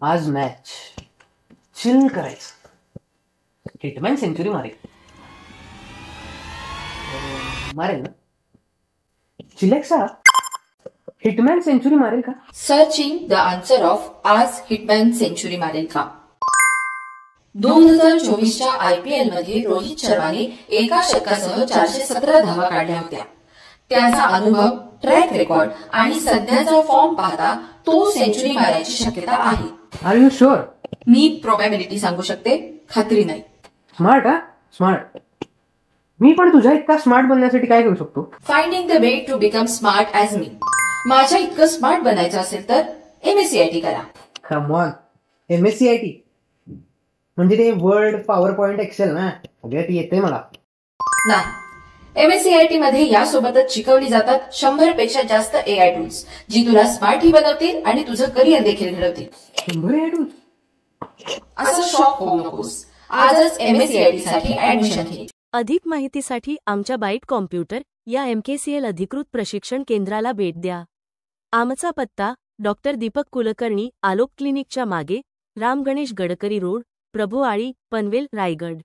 आज match chill करायचं. Hitman century मारेल ना? चिलेक्सा हिटमॅन सेंचुरी मारेल का? सर्चिंग द आन्सर ऑफ आज हिटमॅन सेंचुरी मारेल का? 2024च्या IPL मध्ये रोहित शर्माने एका षटकासह 417 धावा काढल्या होत्या. त्याचा अनुभव, ट्रॅक रेकॉर्ड आणि सध्याचा फॉर्म पाहता तो सेंचुरी मारायची शक्यता आहे. Are you sure? मी प्रोबॅबिलिटी सांगू शकते, खात्री नाही. स्मार्ट हा स्मार्ट. मी पण तुझ्या इतका स्मार्ट बनण्यासाठी काय करू शकतो? Finding the way to become smart as me. माझ्या इतकं स्मार्ट बनायचं असेल तर MSCIT करा. कम ऑन, MSCIT म्हणजे ते वर्ड पॉवर पॉइंट एक्सेल ना? सगळ्यात येते मला. नाही, MSCIT मध्ये यासोबतच शिकवली जातात 100 पेक्षा जास्त AI टूल्स, जी तुला स्मार्टही बनवतील आणि तुझं करिअर देखील घडवतील. 100 AI टूल्स? असं शॉक होऊ नकोस. आजच MSCIT साठी ऍडमिशन घे. अधिक माहितीसाठी आमच्या बाईट कॉम्प्युटर या MKCL अधिकृत प्रशिक्षण केंद्राला भेट द्या. आमचा पत्ता डॉक्टर दीपक कुलकर्णी, आलोक क्लिनिकच्या मागे, राम गणेश गडकरी रोड, प्रभुआळी, पनवेल, रायगड.